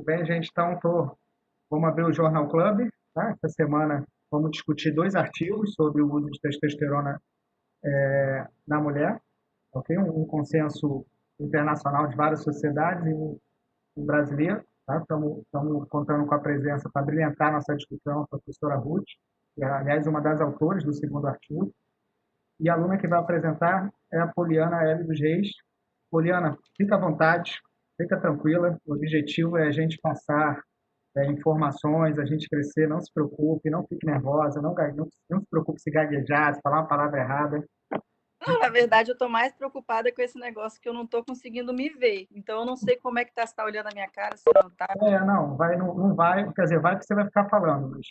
Tudo bem, gente? Então, vamos abrir o Jornal Club, tá? Essa semana vamos discutir dois artigos sobre o uso de testosterona na mulher, ok? Um consenso internacional de várias sociedades e um brasileiro, tá? Estamos contando com a presença para brilhantar nossa discussão, a professora Ruth, que é, aliás, uma das autoras do segundo artigo, e a aluna que vai apresentar é a Poliana L. dos Reis. Poliana, fica à vontade, fica tranquila. O objetivo é a gente passar informações, a gente crescer. Não se preocupe, não fique nervosa, não se preocupe se gaguejar, se falar uma palavra errada. Não, na verdade, eu estou mais preocupada com esse negócio que eu não estou conseguindo me ver. Então, eu não sei como é que tá, se está olhando a minha cara, se não está. Não, não vai, quer dizer, vai que você vai ficar falando, mas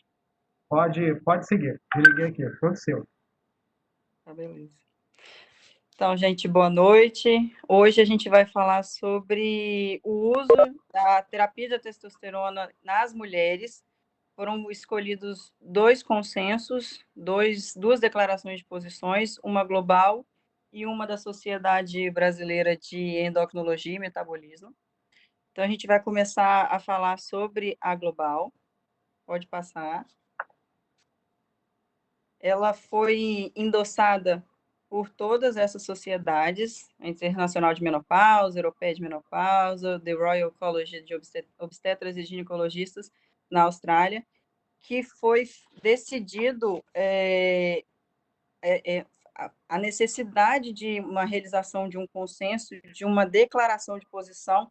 pode seguir. Desliguei aqui, todo seu. Tá, beleza. Então, gente, boa noite. Hoje a gente vai falar sobre o uso da terapia de testosterona nas mulheres. Foram escolhidos dois consensos, duas declarações de posições, uma global e uma da Sociedade Brasileira de Endocrinologia e Metabolismo. Então, a gente vai começar a falar sobre a global. Pode passar. Ela foi endossada por todas essas sociedades, a Internacional de Menopausa, Europeia de Menopausa, The Royal College de Obstetras e Ginecologistas na Austrália, que foi decidido a necessidade de uma realização de um consenso, de uma declaração de posição,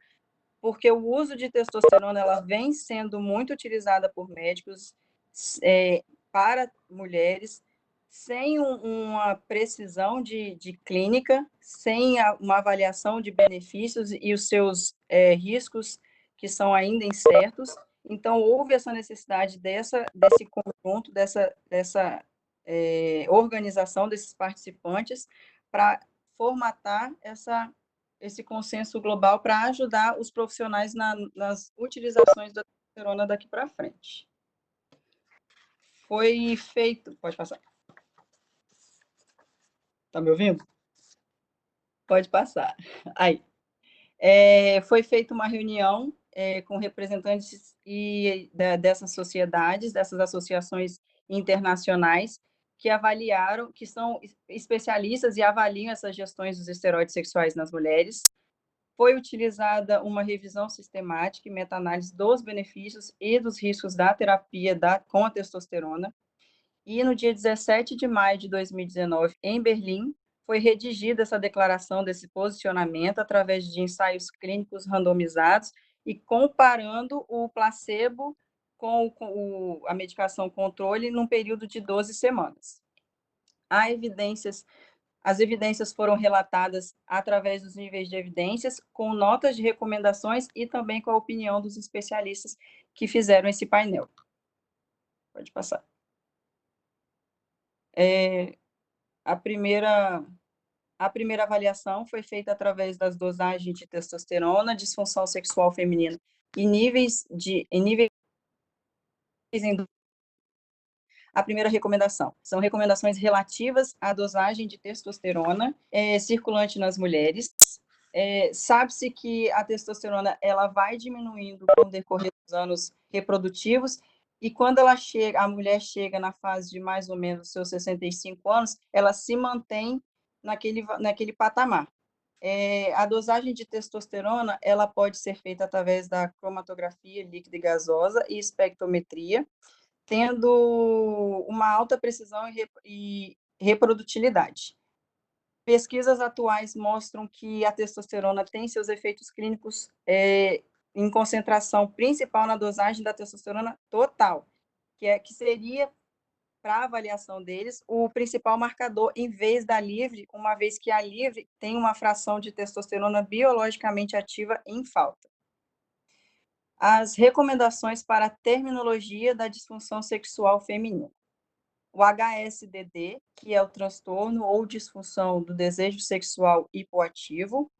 porque o uso de testosterona ela vem sendo muito utilizada por médicos para mulheres, sem uma precisão de clínica, sem uma avaliação de benefícios e os seus riscos, que são ainda incertos. Então, houve essa necessidade desse conjunto, dessa organização desses participantes, para formatar esse consenso global para ajudar os profissionais nas utilizações da testosterona daqui para frente. Foi feito... Pode passar. Está me ouvindo? Pode passar. Aí. Foi feita uma reunião com representantes dessas sociedades, dessas associações internacionais, que avaliaram, que são especialistas e avaliam essas gestões dos esteroides sexuais nas mulheres. Foi utilizada uma revisão sistemática e meta-análise dos benefícios e dos riscos da terapia com a testosterona. E no dia 17 de maio de 2019, em Berlim, foi redigida essa declaração desse posicionamento através de ensaios clínicos randomizados e comparando o placebo com a medicação controle num período de 12 semanas. As evidências foram relatadas através dos níveis de evidências, com notas de recomendações e também com a opinião dos especialistas que fizeram esse painel. Pode passar. A primeira avaliação foi feita através das dosagens de testosterona, disfunção sexual feminina e níveis. A primeira recomendação são recomendações relativas à dosagem de testosterona circulante nas mulheres. Sabe-se que a testosterona ela vai diminuindo com o decorrer dos anos reprodutivos, e quando a mulher chega na fase de mais ou menos seus 65 anos, ela se mantém naquele patamar. A dosagem de testosterona ela pode ser feita através da cromatografia líquida e gasosa e espectrometria, tendo uma alta precisão e reprodutilidade. Pesquisas atuais mostram que a testosterona tem seus efeitos clínicos em concentração principal na dosagem da testosterona total, que seria, para avaliação deles, o principal marcador em vez da livre, uma vez que a livre tem uma fração de testosterona biologicamente ativa em falta. As recomendações para a terminologia da disfunção sexual feminina. O HSDD, que é o transtorno ou disfunção do desejo sexual hipoativo,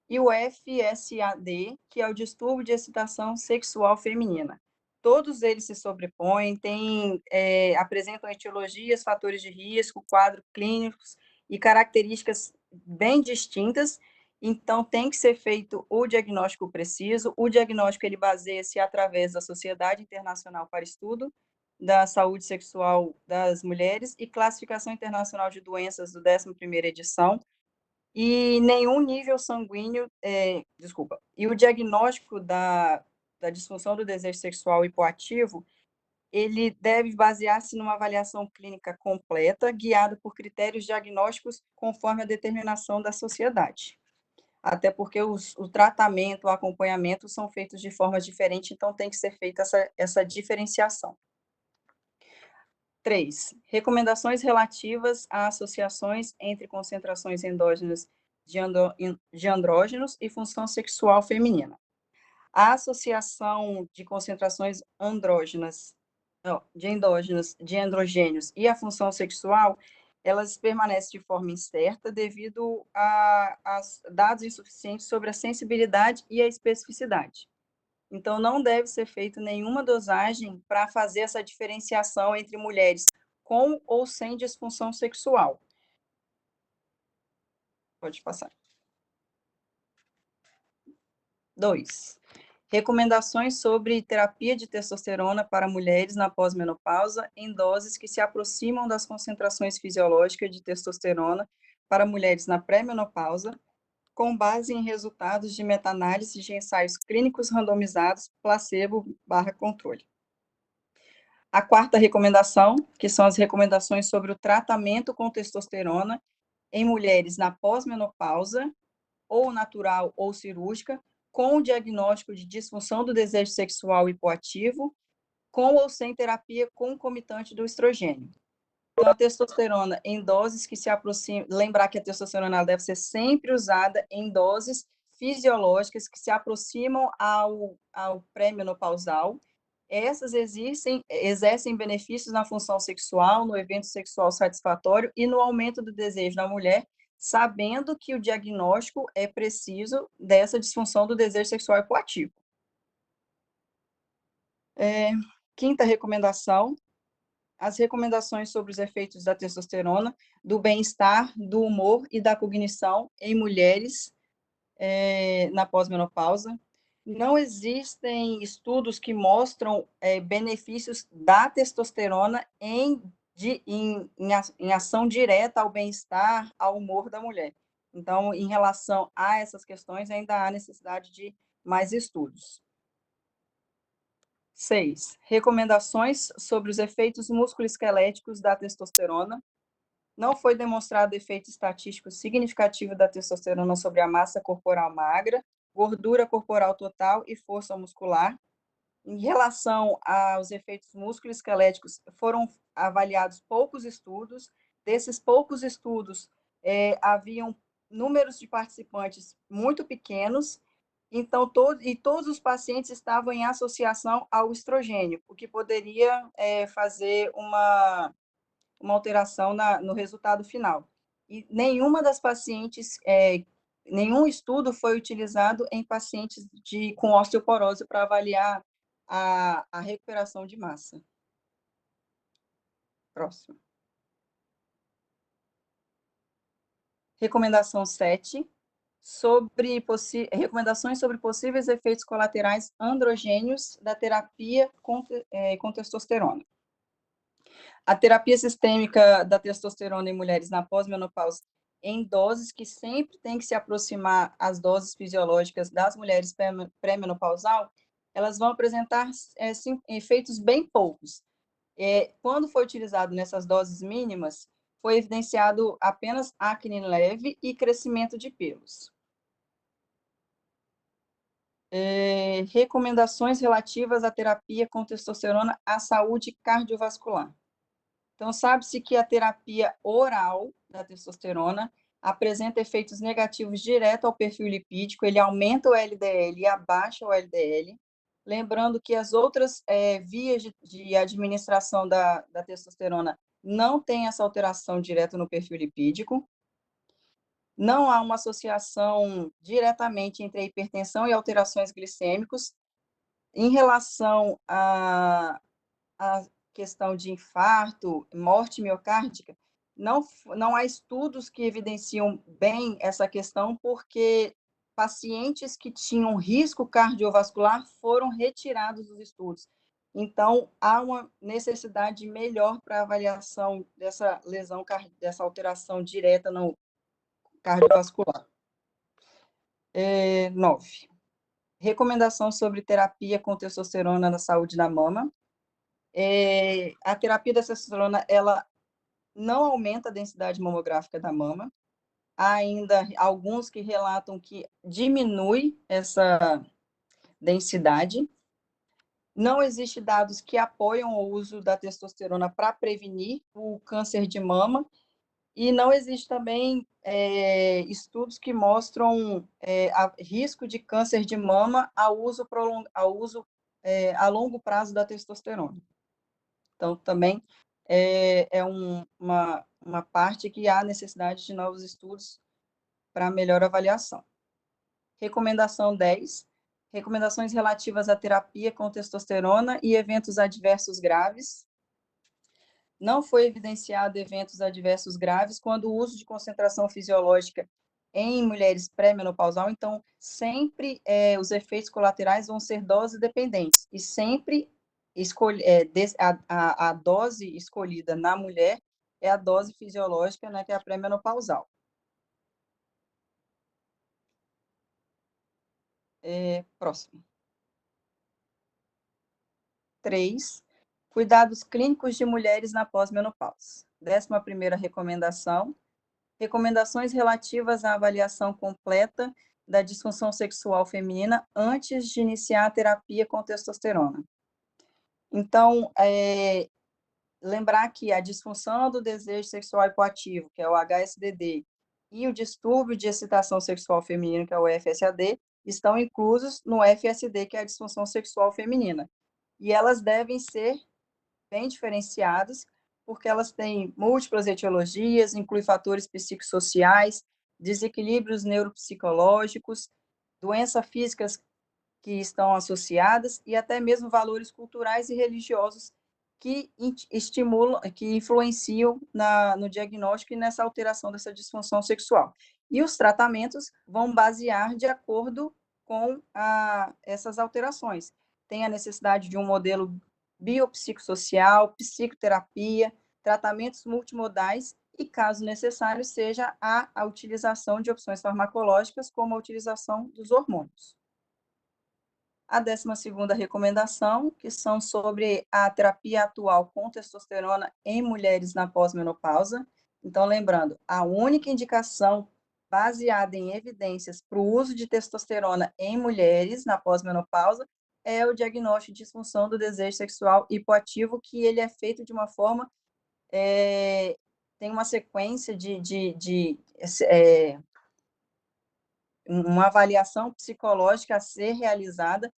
e o FSAD, que é o distúrbio de excitação sexual feminina. Todos eles se sobrepõem, apresentam etiologias, fatores de risco, quadros clínicos e características bem distintas, Então, tem que ser feito o diagnóstico preciso. O diagnóstico, ele baseia-se através da Sociedade Internacional para Estudo da Saúde Sexual das Mulheres e Classificação Internacional de Doenças do 11ª edição, e nenhum nível sanguíneo, e o diagnóstico da disfunção do desejo sexual hipoativo, ele deve basear-se numa avaliação clínica completa, guiada por critérios diagnósticos conforme a determinação da sociedade. Até porque o tratamento, o acompanhamento são feitos de forma diferente, então tem que ser feita essa diferenciação. 3. Recomendações relativas a associações entre concentrações endógenas de andrógenos e função sexual feminina. A associação de concentrações de endógenos, de androgênios e a função sexual, elas permanecem de forma incerta devido a dados insuficientes sobre a sensibilidade e a especificidade. Então, não deve ser feita nenhuma dosagem para fazer essa diferenciação entre mulheres com ou sem disfunção sexual. Pode passar. 2. Recomendações sobre terapia de testosterona para mulheres na pós-menopausa em doses que se aproximam das concentrações fisiológicas de testosterona para mulheres na pré-menopausa, com base em resultados de meta-análise de ensaios clínicos randomizados, placebo/controle. A 4ª recomendação, que são as recomendações sobre o tratamento com testosterona em mulheres na pós-menopausa, ou natural ou cirúrgica, com o diagnóstico de disfunção do desejo sexual hipoativo, com ou sem terapia concomitante do estrogênio. Então, a testosterona em doses que se aproximam, lembrar que a testosterona deve ser sempre usada em doses fisiológicas que se aproximam ao pré-menopausal. Essas exercem benefícios na função sexual, no evento sexual satisfatório e no aumento do desejo da mulher, sabendo que o diagnóstico é preciso dessa disfunção do desejo sexual hipoativo. 5ª recomendação, as recomendações sobre os efeitos da testosterona, do bem-estar, do humor e da cognição em mulheres na pós-menopausa. Não existem estudos que mostram benefícios da testosterona em ação direta ao bem-estar, ao humor da mulher. Então, em relação a essas questões, ainda há necessidade de mais estudos. 6. Recomendações sobre os efeitos musculoesqueléticos da testosterona. Não foi demonstrado efeito estatístico significativo da testosterona sobre a massa corporal magra, gordura corporal total e força muscular. Em relação aos efeitos musculoesqueléticos, foram avaliados poucos estudos. Desses poucos estudos, haviam números de participantes muito pequenos, então, todos os pacientes estavam em associação ao estrogênio, o que poderia fazer uma alteração no resultado final. E nenhuma das pacientes, nenhum estudo foi utilizado em pacientes com osteoporose para avaliar a recuperação de massa. Próximo. Recomendação 7, recomendações sobre possíveis efeitos colaterais androgênios da terapia com testosterona. A terapia sistêmica da testosterona em mulheres na pós-menopausa, em doses que sempre tem que se aproximar às doses fisiológicas das mulheres pré-menopausal, elas vão apresentar efeitos bem poucos. Quando foi utilizado nessas doses mínimas, foi evidenciado apenas acne leve e crescimento de pelos. Recomendações relativas à terapia com testosterona à saúde cardiovascular. Então, sabe-se que a terapia oral da testosterona apresenta efeitos negativos direto ao perfil lipídico, ele aumenta o LDL e abaixa o LDL. Lembrando que as outras vias de administração da testosterona não têm essa alteração direta no perfil lipídico. Não há uma associação diretamente entre a hipertensão e alterações glicêmicas. Em relação à questão de infarto, morte miocárdica, não há estudos que evidenciam bem essa questão, porque pacientes que tinham risco cardiovascular foram retirados dos estudos. Então, há uma necessidade melhor para avaliação dessa lesão, dessa alteração direta no cardiovascular. 9. Recomendação sobre terapia com testosterona na saúde da mama. A terapia da testosterona, ela não aumenta a densidade mamográfica da mama. Há ainda alguns que relatam que diminui essa densidade. Não existe dados que apoiam o uso da testosterona para prevenir o câncer de mama, e não existe também estudos que mostram risco de câncer de mama ao uso a longo prazo da testosterona. Então, também uma parte que há necessidade de novos estudos para melhor avaliação. Recomendação 10. Recomendações relativas à terapia com testosterona e eventos adversos graves. Não foi evidenciado eventos adversos graves quando o uso de concentração fisiológica em mulheres pré-menopausal, então, sempre os efeitos colaterais vão ser dose dependentes, e sempre a dose escolhida na mulher é a dose fisiológica, né, que é a pré-menopausal. Próximo. 3. Cuidados clínicos de mulheres na pós-menopausa. 11ª recomendação. Recomendações relativas à avaliação completa da disfunção sexual feminina antes de iniciar a terapia com testosterona. Então, lembrar que a disfunção do desejo sexual hipoativo, que é o HSDD, e o distúrbio de excitação sexual feminina, que é o FSAD, estão inclusos no FSD, que é a disfunção sexual feminina. E elas devem ser bem diferenciadas, porque elas têm múltiplas etiologias, incluem fatores psicossociais, desequilíbrios neuropsicológicos, doenças físicas que estão associadas e até mesmo valores culturais e religiosos que estimulam, que influenciam no diagnóstico e nessa alteração dessa disfunção sexual. E os tratamentos vão basear de acordo com essas alterações. Tem a necessidade de um modelo biopsicossocial, psicoterapia, tratamentos multimodais e, caso necessário, seja a utilização de opções farmacológicas, como a utilização dos hormônios. A 12ª recomendação, que são sobre a terapia atual com testosterona em mulheres na pós-menopausa. Então, lembrando, a única indicação baseada em evidências para o uso de testosterona em mulheres na pós-menopausa é o diagnóstico de disfunção do desejo sexual hipoativo, que ele é feito de uma forma, tem uma sequência uma avaliação psicológica a ser realizada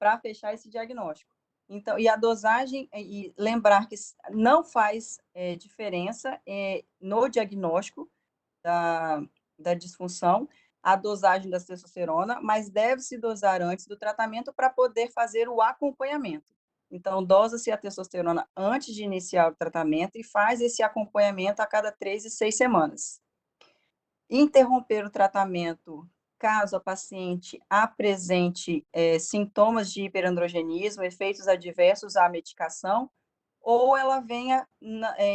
para fechar esse diagnóstico. Então, e a dosagem, e lembrar que não faz diferença no diagnóstico da disfunção, a dosagem da testosterona, mas deve-se dosar antes do tratamento para poder fazer o acompanhamento. Então, dosa-se a testosterona antes de iniciar o tratamento e faz esse acompanhamento a cada 3 e 6 semanas. Interromper o tratamento caso a paciente apresente sintomas de hiperandrogenismo, efeitos adversos à medicação, ou ela venha,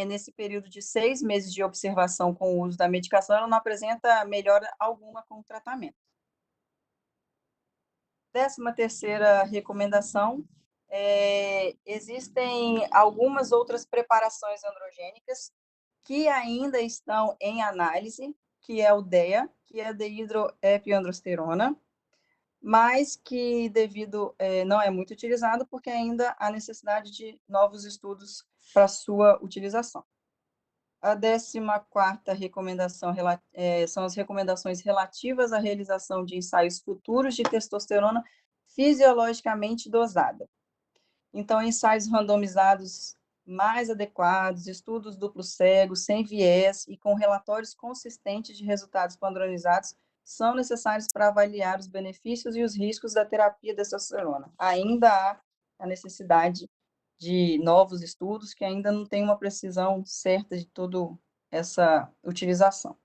nesse período de 6 meses de observação com o uso da medicação, ela não apresenta melhora alguma com o tratamento. 13ª recomendação, existem algumas outras preparações androgênicas que ainda estão em análise, que é o DEA, que é a dehidroepiandrosterona, mas que não é muito utilizado porque ainda há necessidade de novos estudos para sua utilização. A 14ª recomendação são as recomendações relativas à realização de ensaios futuros de testosterona fisiologicamente dosada. Então, ensaios randomizados mais adequados, estudos duplos cegos, sem viés e com relatórios consistentes de resultados padronizados são necessários para avaliar os benefícios e os riscos da terapia de testosterona. Ainda há a necessidade de novos estudos que ainda não têm uma precisão certa de todo essa utilização.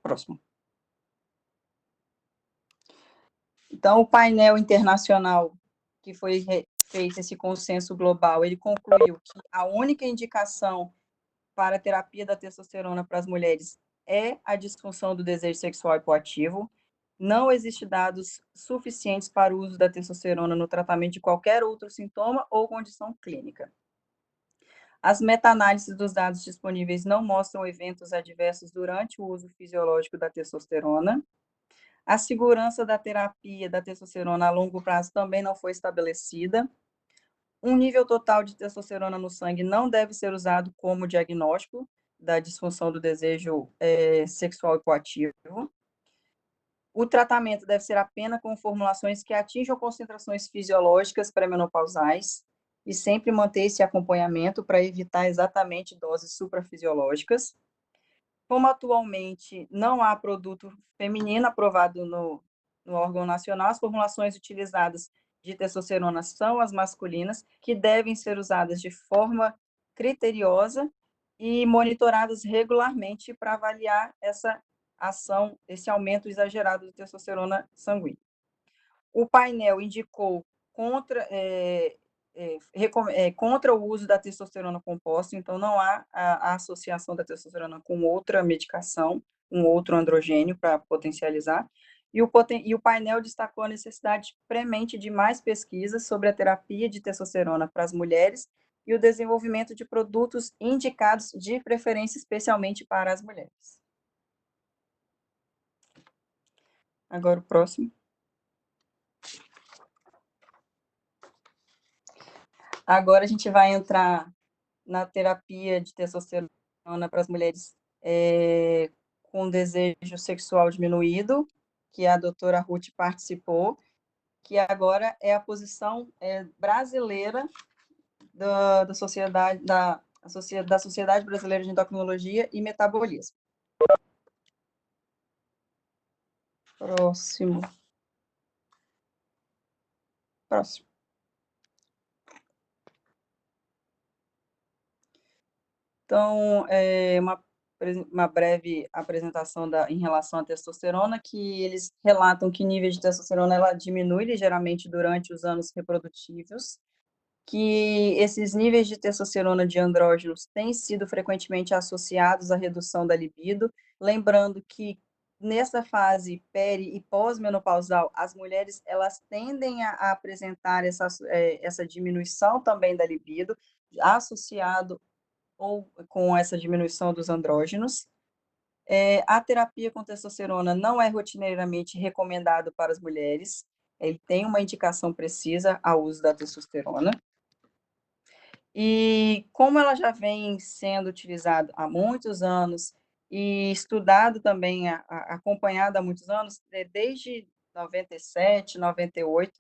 Próximo. Então, o painel internacional que foi feito esse consenso global, ele concluiu que a única indicação para a terapia da testosterona para as mulheres é a disfunção do desejo sexual hipoativo. Não existem dados suficientes para o uso da testosterona no tratamento de qualquer outro sintoma ou condição clínica. As meta-análises dos dados disponíveis não mostram eventos adversos durante o uso fisiológico da testosterona. A segurança da terapia da testosterona a longo prazo também não foi estabelecida. Um nível total de testosterona no sangue não deve ser usado como diagnóstico da disfunção do desejo sexual hipoativo. O tratamento deve ser apenas com formulações que atinjam concentrações fisiológicas pré-menopausais e sempre manter esse acompanhamento para evitar exatamente doses suprafisiológicas. Como atualmente não há produto feminino aprovado no órgão nacional, as formulações utilizadas de testosterona são as masculinas, que devem ser usadas de forma criteriosa e monitoradas regularmente para avaliar essa ação, esse aumento exagerado de testosterona sanguínea. O painel indicou contra o uso da testosterona composta, então não há a associação da testosterona com outra medicação, um outro androgênio para potencializar, e o painel destacou a necessidade premente de mais pesquisas sobre a terapia de testosterona para as mulheres e o desenvolvimento de produtos indicados de preferência especialmente para as mulheres. Agora o próximo. Agora a gente vai entrar na terapia de testosterona para as mulheres com desejo sexual diminuído, que a doutora Ruth participou, que agora é a posição brasileira da Sociedade Brasileira de Endocrinologia e Metabolismo. Próximo. Então, uma breve apresentação em relação à testosterona, que eles relatam que o nível de testosterona ela diminui ligeiramente durante os anos reprodutivos, que esses níveis de testosterona de andrógenos têm sido frequentemente associados à redução da libido, lembrando que nessa fase peri e pós-menopausal, as mulheres elas tendem a apresentar essa diminuição também da libido, associado ou com essa diminuição dos andrógenos. A terapia com testosterona não é rotineiramente recomendado para as mulheres, ele tem uma indicação precisa ao uso da testosterona. E como ela já vem sendo utilizada há muitos anos e estudado também, acompanhada há muitos anos, desde 97, 98,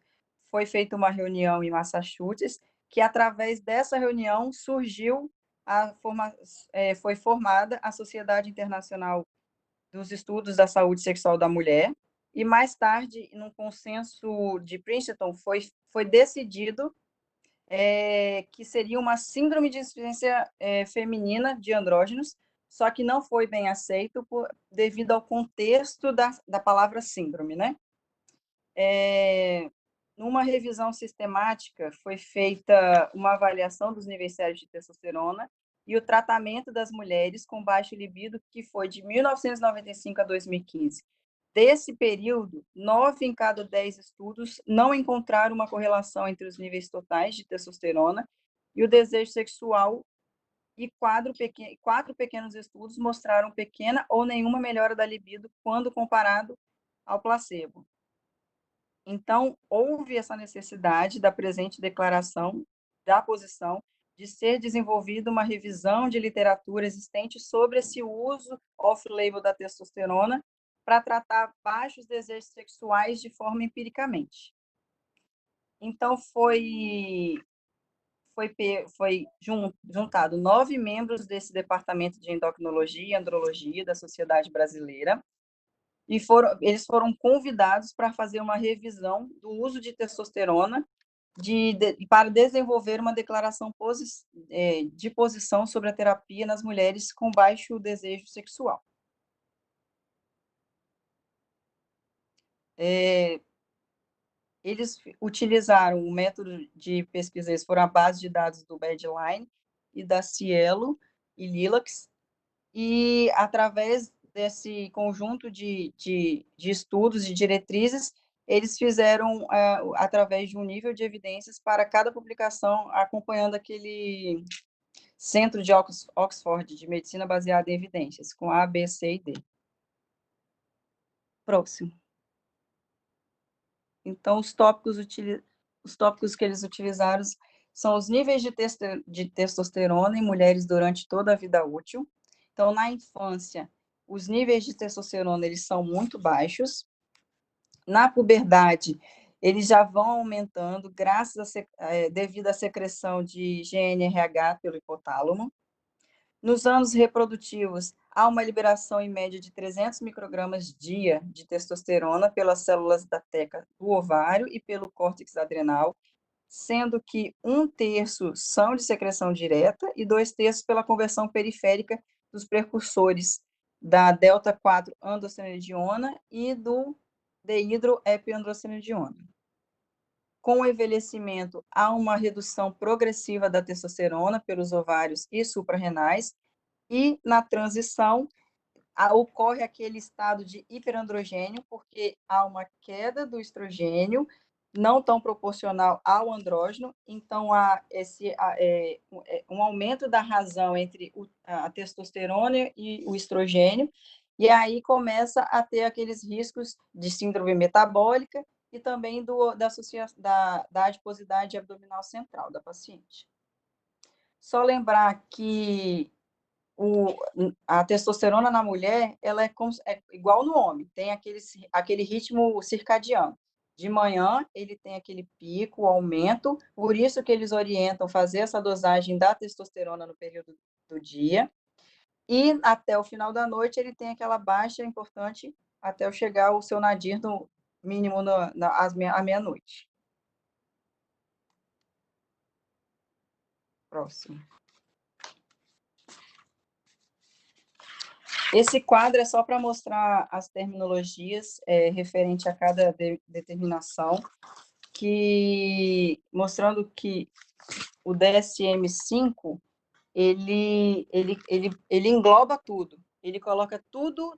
foi feita uma reunião em Massachusetts, que através dessa reunião surgiu foi formada a Sociedade Internacional dos Estudos da Saúde Sexual da Mulher, e mais tarde, num consenso de Princeton, foi decidido que seria uma síndrome de insuficiência feminina de andrógenos, só que não foi bem aceito devido ao contexto da palavra síndrome, né? Numa revisão sistemática, foi feita uma avaliação dos níveis sérios de testosterona e o tratamento das mulheres com baixo libido, que foi de 1995 a 2015. Desse período, 9 em cada 10 estudos não encontraram uma correlação entre os níveis totais de testosterona e o desejo sexual, e 4 pequenos estudos mostraram pequena ou nenhuma melhora da libido quando comparado ao placebo. Então, houve essa necessidade da presente declaração da posição de ser desenvolvida uma revisão de literatura existente sobre esse uso off-label da testosterona para tratar baixos desejos sexuais de forma empiricamente. Então, foi juntado 9 membros desse departamento de endocrinologia e andrologia da Sociedade Brasileira, e eles foram convidados para fazer uma revisão do uso de testosterona para desenvolver uma declaração de posição sobre a terapia nas mulheres com baixo desejo sexual. Eles utilizaram o método de pesquisa, eles foram a base de dados do Badline e da Cielo e Lilacs, e através desse conjunto de estudos e diretrizes, eles fizeram, através de um nível de evidências para cada publicação, acompanhando aquele Centro de Oxford de Medicina Baseada em Evidências, com A, B, C e D. Próximo. Então, os tópicos que eles utilizaram são os níveis de testosterona em mulheres durante toda a vida útil. Então, na infância, os níveis de testosterona eles são muito baixos. Na puberdade, eles já vão aumentando devido à secreção de GNRH pelo hipotálamo. Nos anos reprodutivos, há uma liberação em média de 300 microgramas dia de testosterona pelas células da teca do ovário e pelo córtex adrenal, sendo que 1/3 são de secreção direta e 2/3 pela conversão periférica dos precursores da delta-4 androstenediona e do dehidroepiandrostenediona. Com o envelhecimento, há uma redução progressiva da testosterona pelos ovários e suprarrenais, e na transição ocorre aquele estado de hiperandrogênio, porque há uma queda do estrogênio, não tão proporcional ao andrógeno, então há um aumento da razão entre a testosterona e o estrogênio, e aí começa a ter aqueles riscos de síndrome metabólica e também da adiposidade abdominal central da paciente. Só lembrar que a testosterona na mulher, ela é igual no homem, tem aquele ritmo circadiano. De manhã, ele tem aquele pico, aumento, por isso que eles orientam fazer essa dosagem da testosterona no período do dia, e até o final da noite ele tem aquela baixa importante até chegar o seu nadir no mínimo à meia-noite. Próximo. Esse quadro é só para mostrar as terminologias referente a cada determinação, mostrando que o DSM-5, ele engloba tudo. Ele coloca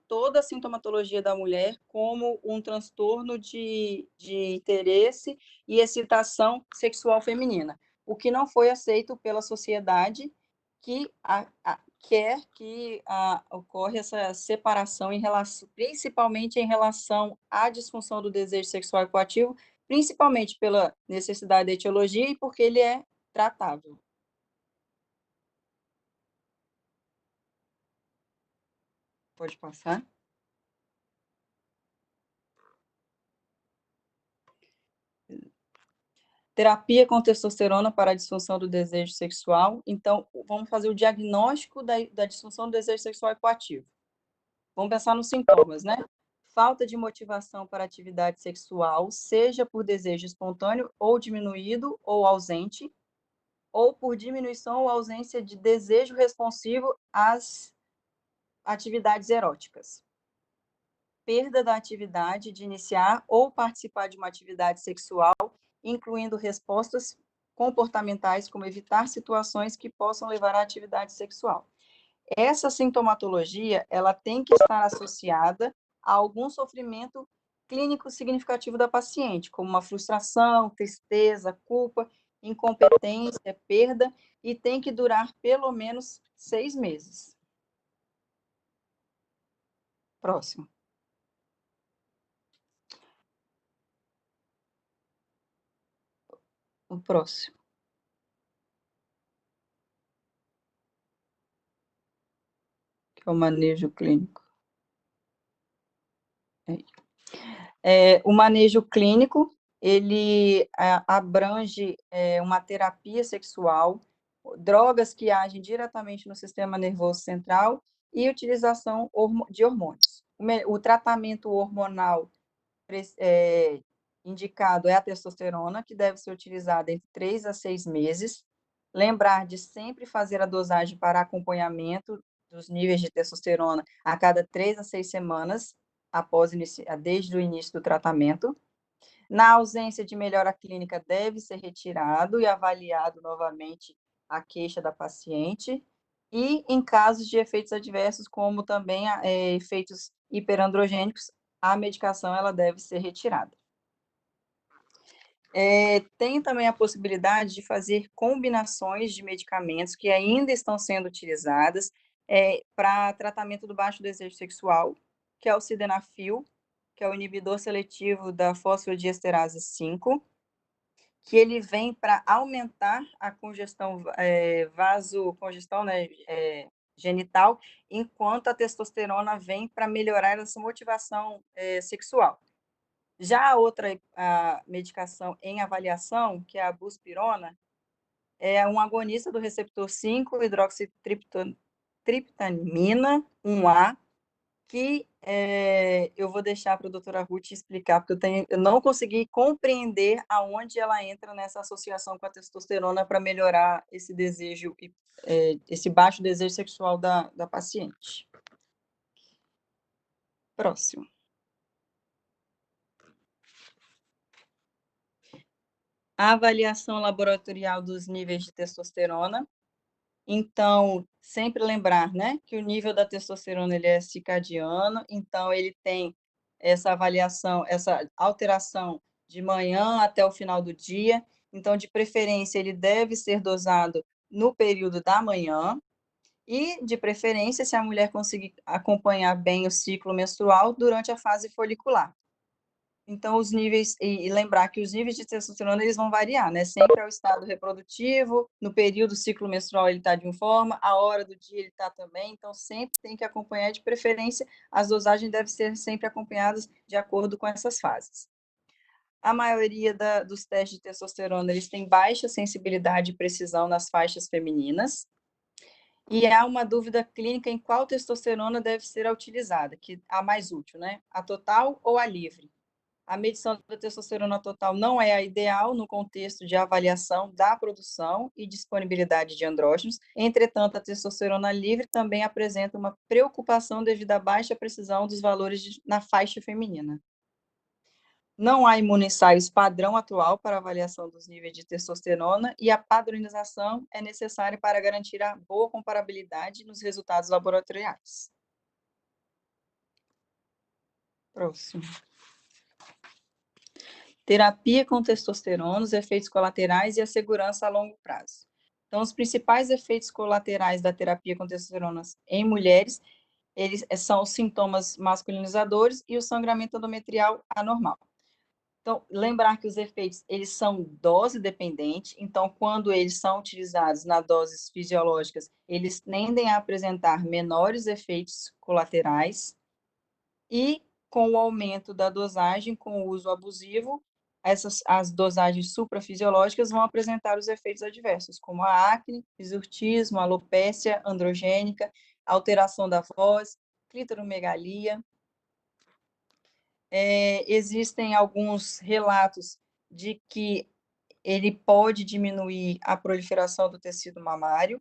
toda a sintomatologia da mulher como um transtorno de interesse e excitação sexual feminina, o que não foi aceito pela sociedade, que quer que ocorra essa separação principalmente em relação à disfunção do desejo sexual equativo, principalmente pela necessidade da etiologia e porque ele é tratável. Pode passar. Terapia com testosterona para a disfunção do desejo sexual. Então, vamos fazer o diagnóstico da disfunção do desejo sexual equativo. Vamos pensar nos sintomas, né? Falta de motivação para atividade sexual, seja por desejo espontâneo ou diminuído ou ausente, ou por diminuição ou ausência de desejo responsivo às atividades eróticas. Perda da atividade de iniciar ou participar de uma atividade sexual, incluindo respostas comportamentais, como evitar situações que possam levar à atividade sexual. Essa sintomatologia, ela tem que estar associada a algum sofrimento clínico significativo da paciente, como uma frustração, tristeza, culpa, incompetência, perda, e tem que durar pelo menos 6 meses. Próximo. O próximo. Que é o manejo clínico. O manejo clínico, ele abrange uma terapia sexual, drogas que agem diretamente no sistema nervoso central e utilização de hormônios. O tratamento hormonal indicado é a testosterona, que deve ser utilizada entre 3 a 6 meses. Lembrar de sempre fazer a dosagem para acompanhamento dos níveis de testosterona a cada 3 a 6 semanas, desde o início do tratamento. Na ausência de melhora clínica, deve ser retirado e avaliado novamente a queixa da paciente. E em casos de efeitos adversos, como também efeitos hiperandrogênicos, a medicação ela deve ser retirada. Tem também a possibilidade de fazer combinações de medicamentos que ainda estão sendo utilizadas para tratamento do baixo desejo sexual, que é o sildenafil, que é o inibidor seletivo da fosfodiesterase 5, que ele vem para aumentar a congestão, vasocongestão, né, genital, enquanto a testosterona vem para melhorar essa motivação sexual. Já a outra medicação em avaliação, que é a buspirona, é um agonista do receptor 5-hidroxitriptamina 1A, que eu vou deixar para a doutora Ruth explicar, porque eu não consegui compreender aonde ela entra nessa associação com a testosterona para melhorar esse desejo, esse baixo desejo sexual da paciente. Próximo. A avaliação laboratorial dos níveis de testosterona. Então, sempre lembrar, né, que o nível da testosterona ele é circadiano, então ele tem essa avaliação, essa alteração de manhã até o final do dia. Então, de preferência, ele deve ser dosado no período da manhã e, de preferência, se a mulher conseguir acompanhar bem o ciclo menstrual durante a fase folicular. Então, os níveis, e lembrar que os níveis de testosterona, eles vão variar, né? Sempre é o estado reprodutivo, no período ciclo menstrual ele está de uma forma, a hora do dia ele está também, então sempre tem que acompanhar, de preferência, as dosagens devem ser sempre acompanhadas de acordo com essas fases. A maioria dos testes de testosterona, eles têm baixa sensibilidade e precisão nas faixas femininas, e há uma dúvida clínica em qual testosterona deve ser utilizada, que a mais útil, né? A total ou a livre? A medição da testosterona total não é a ideal no contexto de avaliação da produção e disponibilidade de andrógenos. Entretanto, a testosterona livre também apresenta uma preocupação devido à baixa precisão dos valores na faixa feminina. Não há imunoensaios padrão atual para avaliação dos níveis de testosterona e a padronização é necessária para garantir a boa comparabilidade nos resultados laboratoriais. Próximo. Terapia com testosterona, os efeitos colaterais e a segurança a longo prazo. Então, os principais efeitos colaterais da terapia com testosterona em mulheres, eles são os sintomas masculinizadores e o sangramento endometrial anormal. Então, lembrar que os efeitos, eles são dose dependente, então, quando eles são utilizados nas doses fisiológicas, eles tendem a apresentar menores efeitos colaterais, e com o aumento da dosagem, com o uso abusivo, as dosagens suprafisiológicas vão apresentar os efeitos adversos, como a acne, hirsutismo, alopécia androgênica, alteração da voz, clitoromegalia. Existem alguns relatos de que ele pode diminuir a proliferação do tecido mamário,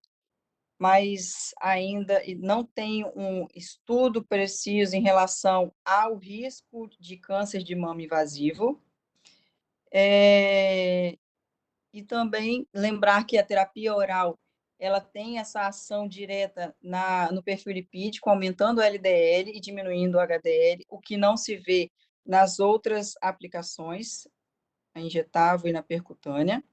mas ainda não tem um estudo preciso em relação ao risco de câncer de mama invasivo. E também lembrar que a terapia oral, ela tem essa ação direta no perfil lipídico, aumentando o LDL e diminuindo o HDL, o que não se vê nas outras aplicações, a injetável e na percutânea.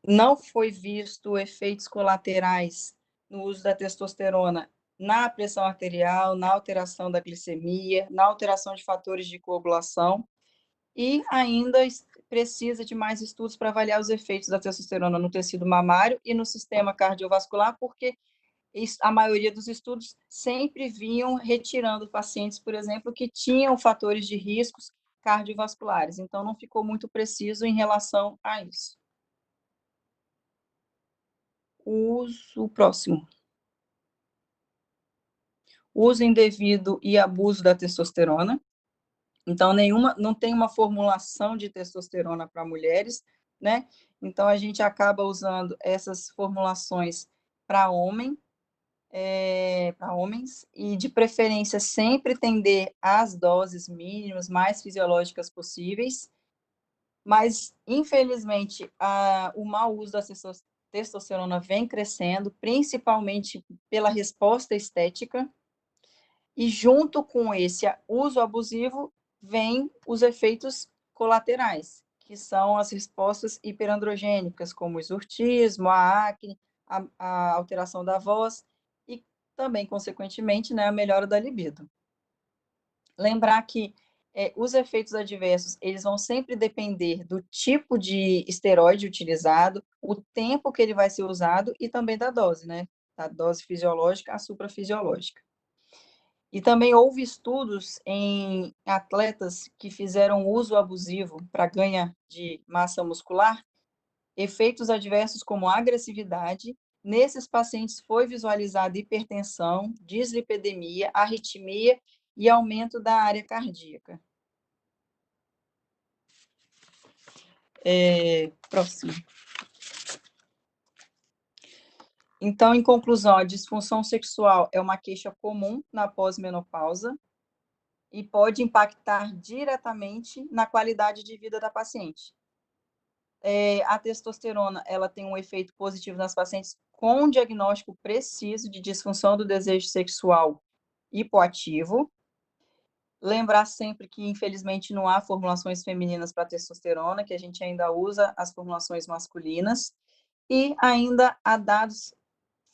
Não foi visto efeitos colaterais no uso da testosterona na pressão arterial, na alteração da glicemia, na alteração de fatores de coagulação, e ainda precisa de mais estudos para avaliar os efeitos da testosterona no tecido mamário e no sistema cardiovascular, porque a maioria dos estudos sempre vinham retirando pacientes, por exemplo, que tinham fatores de riscos cardiovasculares, então não ficou muito preciso em relação a isso. O próximo. Uso indevido e abuso da testosterona. Então, não tem uma formulação de testosterona para mulheres, né? Então, a gente acaba usando essas formulações para para homens, e de preferência sempre tender às doses mínimas, mais fisiológicas possíveis, mas, infelizmente, o mau uso da testosterona vem crescendo, principalmente pela resposta estética, e junto com esse uso abusivo, vem os efeitos colaterais, que são as respostas hiperandrogênicas, como o exortismo, a acne, a alteração da voz e também, consequentemente, né, a melhora da libido. Lembrar que os efeitos adversos, eles vão sempre depender do tipo de esteroide utilizado, o tempo que ele vai ser usado e também da dose, né? Da dose fisiológica à suprafisiológica. E também houve estudos em atletas que fizeram uso abusivo para ganho de massa muscular, efeitos adversos como agressividade. Nesses pacientes foi visualizada hipertensão, dislipidemia, arritmia e aumento da área cardíaca. Próximo. Então, em conclusão, a disfunção sexual é uma queixa comum na pós-menopausa e pode impactar diretamente na qualidade de vida da paciente. A testosterona, ela tem um efeito positivo nas pacientes com diagnóstico preciso de disfunção do desejo sexual hipoativo. Lembrar sempre que, infelizmente, não há formulações femininas para testosterona, que a gente ainda usa as formulações masculinas, e ainda há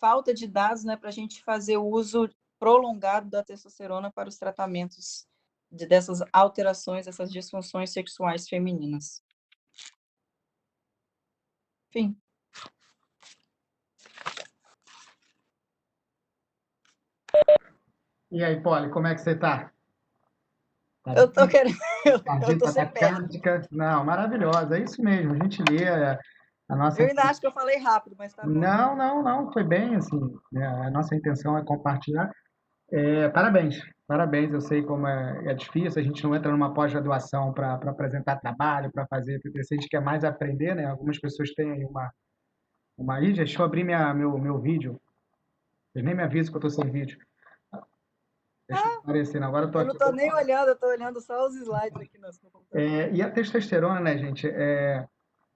falta de dados, né, para a gente fazer o uso prolongado da testosterona para os tratamentos dessas alterações, dessas disfunções sexuais femininas. Enfim. E aí, Polly, como é que você está? Eu tô querendo, eu tô Agita sem da pé. Cântica. Não, maravilhosa, é isso mesmo. A gente lê a nossa. Eu ainda acho que eu falei rápido, mas tá bom. Não, não, não, foi bem assim. Né? A nossa intenção é compartilhar. Parabéns, parabéns. Eu sei como é difícil, a gente não entra numa pós-graduação para apresentar trabalho, para fazer TTC, a gente quer mais aprender, né? Algumas pessoas têm aí uma. Ih, deixa eu abrir meu vídeo. Vocês nem me avisam que eu estou sem vídeo. Deixa eu aparecer, não. Agora eu estou Eu não aqui. tô nem olhando, eu tô olhando só os slides aqui no computador. E a testosterona, né, gente?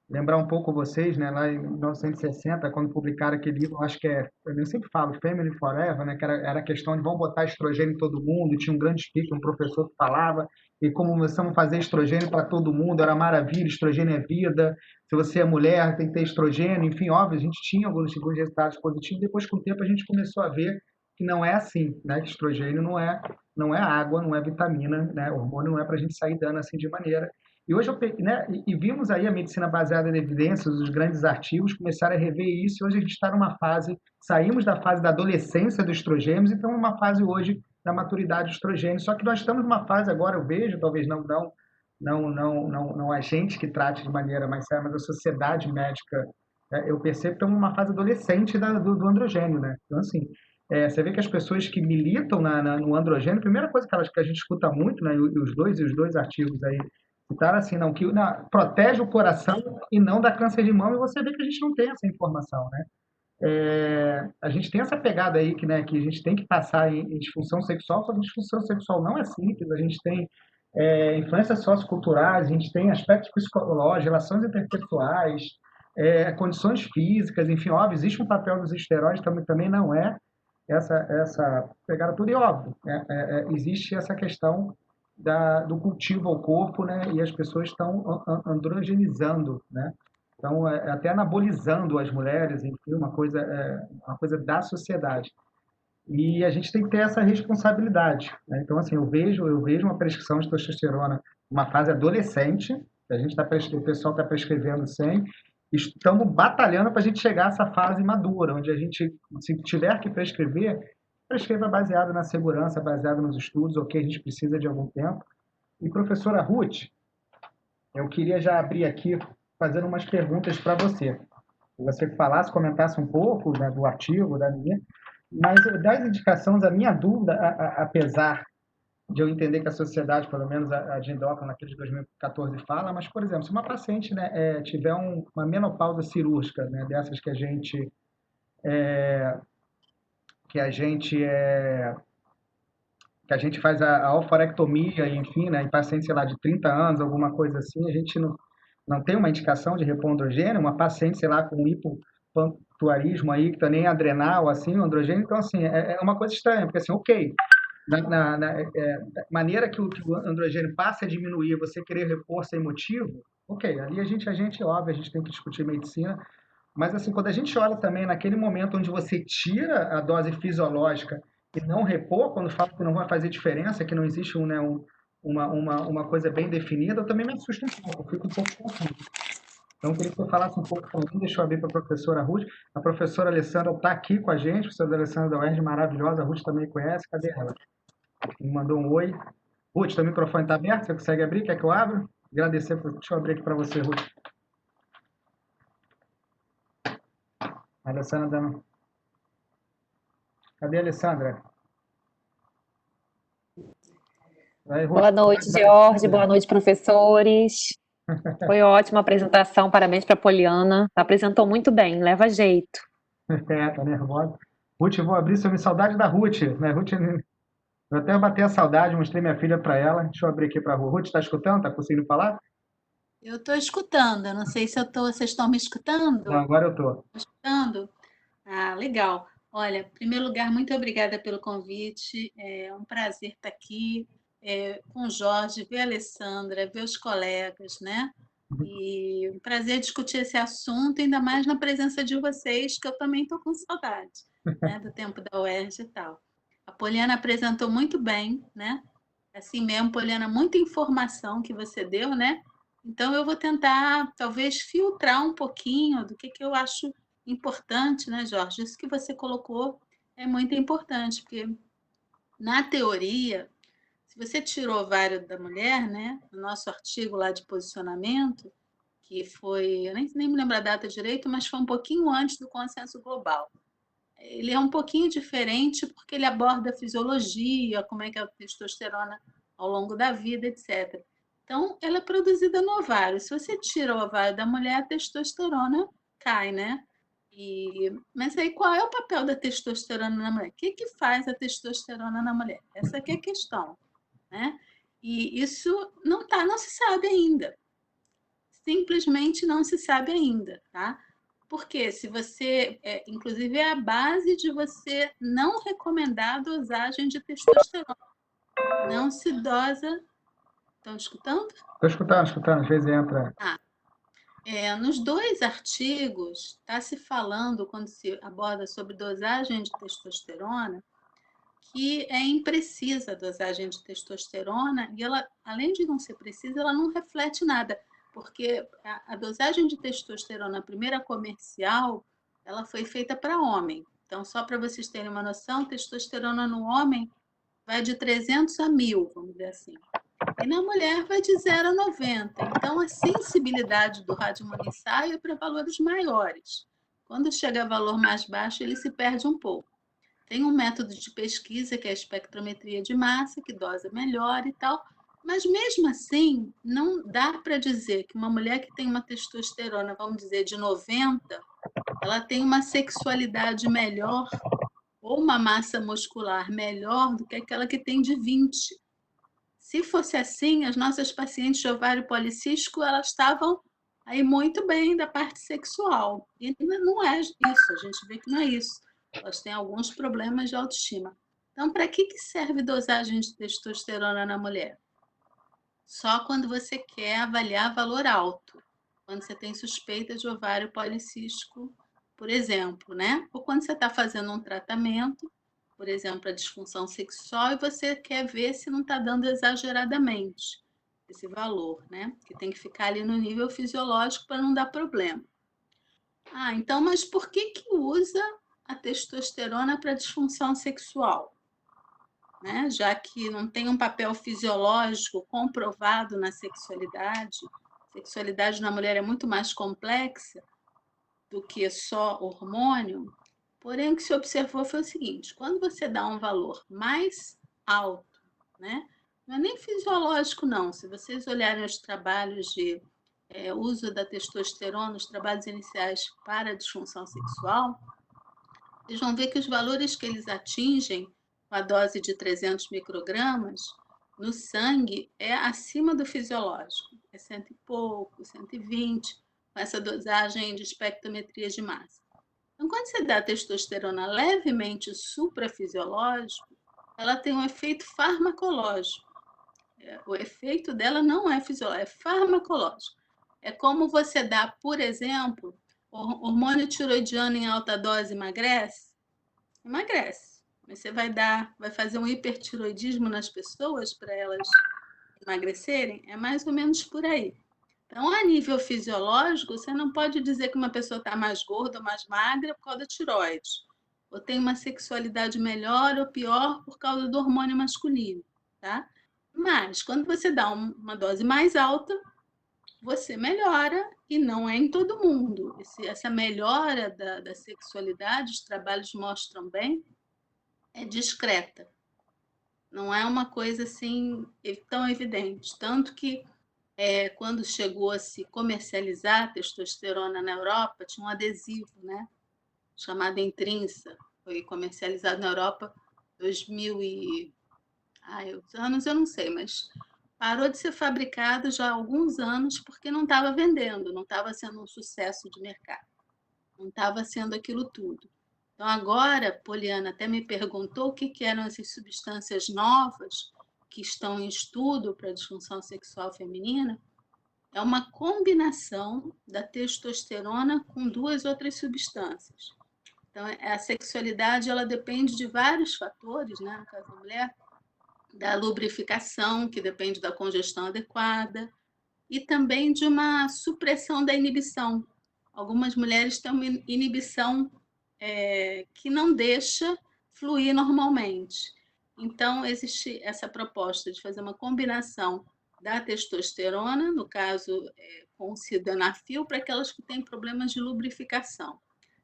Lembrar um pouco vocês, né, lá em 1960, quando publicaram aquele livro, acho que eu sempre falo, Family Forever, né, que era a questão de vamos botar estrogênio em todo mundo, tinha um grande speaker, um professor que falava, e como nós vamos fazer estrogênio para todo mundo, era maravilha, estrogênio é vida, se você é mulher, tem que ter estrogênio, enfim, óbvio, a gente tinha alguns resultados positivos, depois com o tempo a gente começou a ver que não é assim, né, que estrogênio não é água, não é vitamina, né, hormônio não é para a gente sair dando assim de maneira. E hoje né, e vimos aí a medicina baseada em evidências, os grandes artigos começaram a rever isso, e hoje a gente está numa fase, saímos da fase da adolescência do estrogênio e estamos numa fase hoje da maturidade do estrogênio. Só que nós estamos numa fase agora, eu vejo, talvez não a gente que trate de maneira mais séria, mas a sociedade médica, eu percebo que estamos numa fase adolescente do androgênio, né? Então, assim, você vê que as pessoas que militam no androgênio, a primeira coisa que a gente escuta muito, né, e os dois artigos aí citaram assim, não, que protege o coração e não dá câncer de mama, e você vê que a gente não tem essa informação, né? A gente tem essa pegada aí né, que a gente tem que passar em disfunção sexual, só que disfunção sexual não é simples, a gente tem influências socioculturais, a gente tem aspectos psicológicos, relações interpessoais, condições físicas, enfim, óbvio, existe um papel dos esteroides, também não é essa pegada tudo, e óbvio, existe essa questão do cultivo ao corpo, né, e as pessoas estão androgenizando, né, então até anabolizando as mulheres, enfim, uma coisa da sociedade. E a gente tem que ter essa responsabilidade, né? Então, assim, eu vejo uma prescrição de testosterona numa fase adolescente, o pessoal está prescrevendo sem, estamos batalhando para a gente chegar a essa fase madura, onde a gente, se tiver que prescrever, prescreva baseado na segurança, baseado nos estudos, o que a gente precisa de algum tempo. E, professora Ruth, eu queria já abrir aqui fazendo umas perguntas para você. Se você falasse, comentasse um pouco, né, do artigo, da minha, mas das indicações, a minha dúvida, apesar de eu entender que a sociedade, pelo menos a de endócrina naquele de 2014 fala, mas, por exemplo, se uma paciente, né, tiver uma menopausa cirúrgica, né, dessas que a gente que a gente faz a alfarectomia, enfim, né, em pacientes, sei lá, de 30 anos, alguma coisa assim, a gente não tem uma indicação de repor androgênio, uma paciente, sei lá, com hipopantuarismo aí, que tá nem adrenal, assim, o androgênio, então, assim, é uma coisa estranha, porque, assim, ok, da maneira que o androgênio passa a diminuir, você querer repor sem motivo, ok, ali óbvio, a gente tem que discutir medicina, mas assim, quando a gente olha também naquele momento onde você tira a dose fisiológica e não repor, quando fala que não vai fazer diferença, que não existe uma coisa bem definida, eu também me assusto um pouco, eu fico um pouco confuso. Então, eu queria que você falasse um pouco para mim, deixa eu abrir para a professora Ruth. A professora Alessandra está aqui com a gente, a professora Alessandra da UERJ, maravilhosa, a Ruth também conhece, cadê ela? Me mandou um oi. Ruth, teu microfone está aberto? Você consegue abrir? Quer que eu abra? Agradecer. Deixa eu abrir aqui para você, Ruth. A Alessandra. Cadê a Alessandra? Aí, Ruth. Boa noite, Jorge. Boa noite, professores. Foi ótima a apresentação. Parabéns para a Poliana. Apresentou muito bem, leva jeito. Tá nervosa. Ruth, eu vou abrir sobre saudade da Ruth, né? Ruth, eu até batei a saudade, mostrei minha filha para ela. Deixa eu abrir aqui para a Ruth. Ruth, está escutando? Está conseguindo falar? Eu estou escutando, eu não sei se vocês estão me escutando? Não, agora eu estou. Escutando? Ah, legal. Olha, em primeiro lugar, muito obrigada pelo convite. É um prazer estar aqui com o Jorge, ver a Alessandra, ver os colegas, né? E um prazer discutir esse assunto, ainda mais na presença de vocês, que eu também estou com saudade, né? Do tempo da UERJ e tal. A Poliana apresentou muito bem, né? Assim mesmo, Poliana, muita informação que você deu, né? Então, eu vou tentar, talvez, filtrar um pouquinho do que eu acho importante, né, Jorge? Isso que você colocou é muito importante, porque na teoria, se você tirou o ovário da mulher, né, no nosso artigo lá de posicionamento, que foi, eu nem me lembro a data direito, mas foi um pouquinho antes do consenso global. Ele é um pouquinho diferente porque ele aborda a fisiologia, como é que é a testosterona ao longo da vida, etc. Então, ela é produzida no ovário. Se você tira o ovário da mulher, a testosterona cai, né? Mas aí qual é o papel da testosterona na mulher? O que faz a testosterona na mulher? Essa aqui é a questão, né? E isso não se sabe ainda. Simplesmente não se sabe ainda, tá? Porque se você, inclusive é a base de você não recomendar a dosagem de testosterona. Não se dosa. Estão escutando? Estou escutando, às vezes entra. Nos dois artigos, está se falando, quando se aborda sobre dosagem de testosterona, que é imprecisa a dosagem de testosterona e ela, além de não ser precisa, ela não reflete nada, porque a dosagem de testosterona, a primeira comercial, ela foi feita para homem. Então, só para vocês terem uma noção, testosterona no homem vai de 300 a 1000, vamos dizer assim. E na mulher vai de 0 a 90. Então, a sensibilidade do radioimunissaio é para valores maiores. Quando chega a valor mais baixo, ele se perde um pouco. Tem um método de pesquisa que é a espectrometria de massa, que dosa melhor e tal, mas mesmo assim, não dá para dizer que uma mulher que tem uma testosterona, vamos dizer, de 90, ela tem uma sexualidade melhor ou uma massa muscular melhor do que aquela que tem de 20. Se fosse assim, as nossas pacientes de ovário policístico, elas estavam aí muito bem da parte sexual. E não é isso, a gente vê que não é isso. Elas têm alguns problemas de autoestima. Então, para que serve dosagem de testosterona na mulher? Só quando você quer avaliar valor alto. Quando você tem suspeita de ovário policístico, por exemplo, né? Ou quando você está fazendo um tratamento, por exemplo, a disfunção sexual, e você quer ver se não está dando exageradamente esse valor, né? Que tem que ficar ali no nível fisiológico para não dar problema. Então, mas por que usa a testosterona para disfunção sexual? Né? Já que não tem um papel fisiológico comprovado na sexualidade, a sexualidade na mulher é muito mais complexa do que só hormônio. Porém, o que se observou foi o seguinte: quando você dá um valor mais alto, né, Não é nem fisiológico, não. Se vocês olharem os trabalhos de uso da testosterona, os trabalhos iniciais para a disfunção sexual, vocês vão ver que os valores que eles atingem com a dose de 300 microgramas no sangue é acima do fisiológico. É 100 e pouco, 120, com essa dosagem de espectrometria de massa. Então, quando você dá testosterona levemente suprafisiológico, ela tem um efeito farmacológico. O efeito dela não é fisiológico, é farmacológico. É como você dá, por exemplo, hormônio tiroidiano em alta dose emagrece? Emagrece. Mas você vai fazer um hipertiroidismo nas pessoas para elas emagrecerem? É mais ou menos por aí. Então, a nível fisiológico, você não pode dizer que uma pessoa está mais gorda ou mais magra por causa da tiroide, ou tem uma sexualidade melhor ou pior por causa do hormônio masculino, tá? Mas, quando você dá uma dose mais alta, você melhora, e não é em todo mundo. Essa melhora da sexualidade, os trabalhos mostram bem, é discreta. Não é uma coisa assim tão evidente. Tanto que quando chegou a se comercializar a testosterona na Europa, tinha um adesivo, né, chamado Intrinsa. Foi comercializado na Europa em 2000 e... os anos eu não sei, mas parou de ser fabricado já há alguns anos porque não estava vendendo, não estava sendo um sucesso de mercado, não estava sendo aquilo tudo. Então, agora, Poliana até me perguntou o que eram essas substâncias novas que estão em estudo para a disfunção sexual feminina. É uma combinação da testosterona com duas outras substâncias. Então, a sexualidade ela depende de vários fatores, né? No caso da mulher, da lubrificação, que depende da congestão adequada, e também de uma supressão da inibição. Algumas mulheres têm uma inibição que não deixa fluir normalmente. Então, existe essa proposta de fazer uma combinação da testosterona, no caso, com o sildenafil, para aquelas que têm problemas de lubrificação.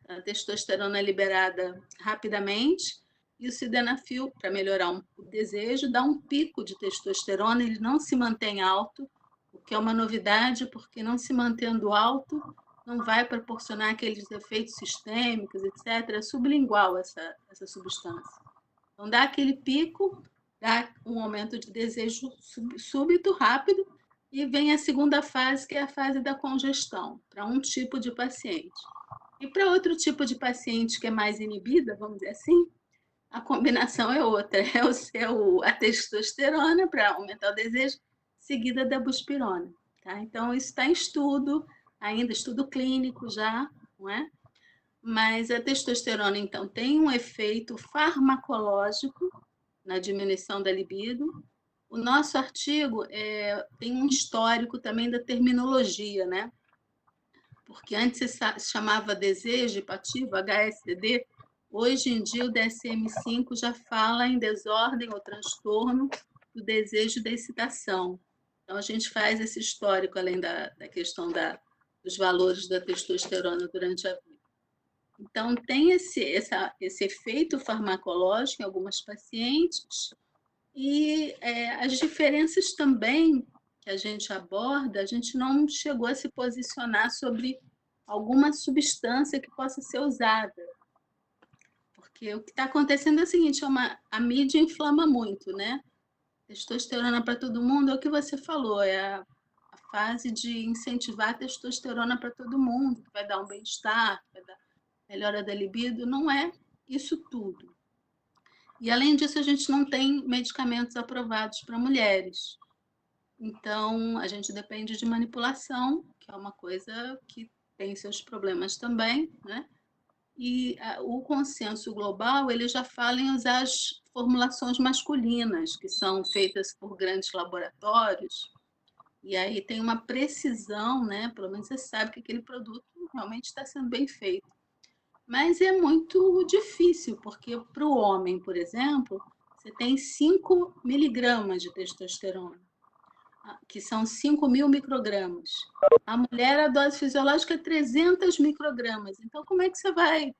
A testosterona é liberada rapidamente e o sildenafil, para melhorar o desejo, dá um pico de testosterona, ele não se mantém alto, o que é uma novidade, porque não se mantendo alto, não vai proporcionar aqueles efeitos sistêmicos, etc. É sublingual essa substância. Então, dá aquele pico, dá um aumento de desejo súbito, rápido, e vem a segunda fase, que é a fase da congestão, para um tipo de paciente. E para outro tipo de paciente que é mais inibida, vamos dizer assim, a combinação é outra, a testosterona para aumentar o desejo, seguida da buspirona. Tá? Então, isso está em estudo, ainda estudo clínico já, não é? Mas a testosterona, então, tem um efeito farmacológico na diminuição da libido. O nosso artigo tem um histórico também da terminologia, né? Porque antes se chamava desejo hepativo, HSD, hoje em dia o DSM-5 já fala em desordem ou transtorno do desejo e da excitação. Então, a gente faz esse histórico, além da questão dos valores da testosterona durante a vida. Então, tem esse efeito farmacológico em algumas pacientes e as diferenças também que a gente aborda, a gente não chegou a se posicionar sobre alguma substância que possa ser usada. Porque o que está acontecendo é o seguinte, a mídia inflama muito, né? Testosterona para todo mundo é o que você falou, é a fase de incentivar a testosterona para todo mundo, que vai dar um bem-estar, vai dar melhora da libido, não é isso tudo. E, além disso, a gente não tem medicamentos aprovados para mulheres. Então, a gente depende de manipulação, que é uma coisa que tem seus problemas também, né? E o consenso global, ele já fala em usar as formulações masculinas, que são feitas por grandes laboratórios, e aí tem uma precisão, né? Pelo menos você sabe que aquele produto realmente está sendo bem feito. Mas é muito difícil, porque para o homem, por exemplo, você tem 5 miligramas de testosterona, que são 5.000 microgramas. A mulher, a dose fisiológica é 300 microgramas. Então, como é que você vai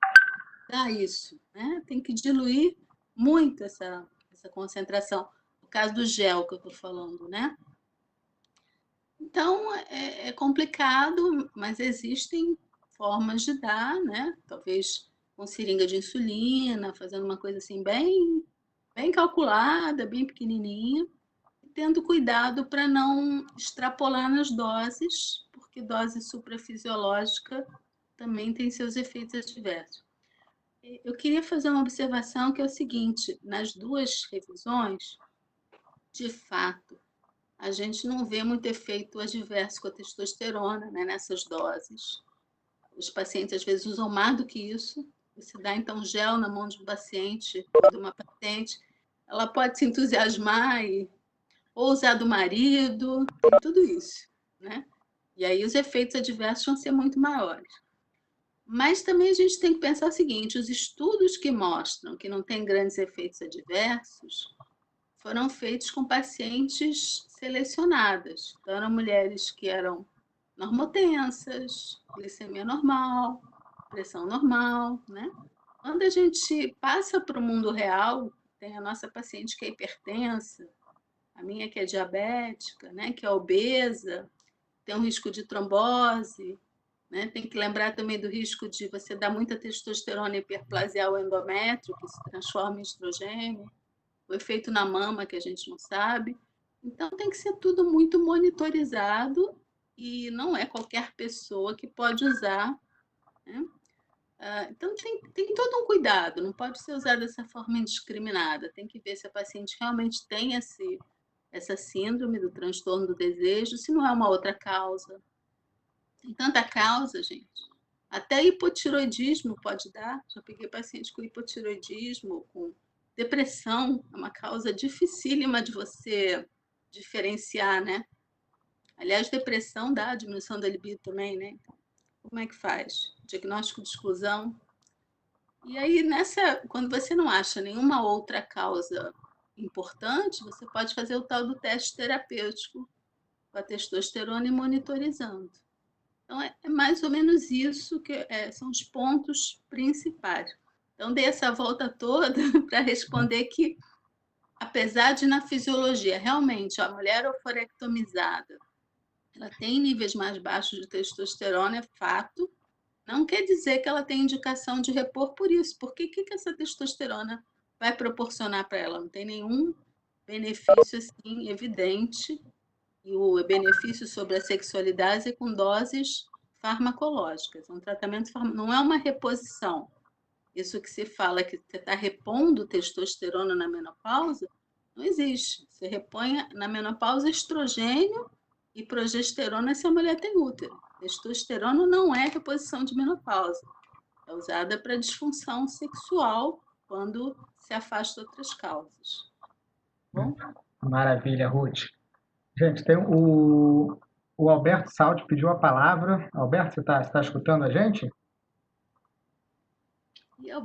dar isso? Né? Tem que diluir muito essa concentração. caso do gel que eu estou falando, né? Então, é complicado, mas existem formas de dar, né? Talvez com seringa de insulina, fazendo uma coisa assim bem calculada, bem pequenininha, tendo cuidado para não extrapolar nas doses, porque dose suprafisiológica também tem seus efeitos adversos. Eu queria fazer uma observação que é o seguinte: nas duas revisões, de fato, a gente não vê muito efeito adverso com a testosterona, né, nessas doses. Os pacientes às vezes usam mais do que isso. Você dá então gel na mão de um paciente, de uma paciente, ela pode se entusiasmar ou usar do marido, tem tudo isso, né? E aí os efeitos adversos vão ser muito maiores. Mas também a gente tem que pensar o seguinte: os estudos que mostram que não tem grandes efeitos adversos foram feitos com pacientes selecionadas. Então, eram mulheres que eram normotensas, glicemia normal, pressão normal, né? Quando a gente passa para o mundo real, tem a nossa paciente que é hipertensa, a minha que é diabética, né, que é obesa, tem um risco de trombose, né? Tem que lembrar também do risco de você dar muita testosterona e hiperplasia ao endométrio, que se transforma em estrogênio, o efeito na mama que a gente não sabe. Então tem que ser tudo muito monitorizado e não é qualquer pessoa que pode usar, né? Então tem todo um cuidado, não pode ser usado dessa forma indiscriminada. Tem que ver se a paciente realmente tem essa síndrome do transtorno do desejo, se não é uma outra causa. Tem tanta causa, gente. Até hipotiroidismo pode dar. Já peguei paciente com hipotiroidismo, com depressão, é uma causa dificílima de você diferenciar, né? Aliás, depressão dá diminuição da libido também, né? Como é que faz? Diagnóstico de exclusão. E aí, quando você não acha nenhuma outra causa importante, você pode fazer o tal do teste terapêutico com a testosterona e monitorizando. Então, é mais ou menos isso que são os pontos principais. Então, dei essa volta toda para responder que, apesar de na fisiologia, realmente, a mulher oforectomizada, ela tem níveis mais baixos de testosterona, é fato, não quer dizer que ela tem indicação de repor por isso. Porque o que essa testosterona vai proporcionar para ela? Não tem nenhum benefício assim, evidente. E o benefício sobre a sexualidade é com doses farmacológicas. Um tratamento não é uma reposição. Isso que se fala que você está repondo testosterona na menopausa, não existe. Você repõe na menopausa estrogênio e progesterona se a mulher tem útero. Testosterona não é reposição de menopausa. É usada para disfunção sexual quando se afasta outras causas. Bom? Maravilha, Ruth. Gente, tem o Alberto Saldi pediu a palavra. Alberto, você está escutando a gente?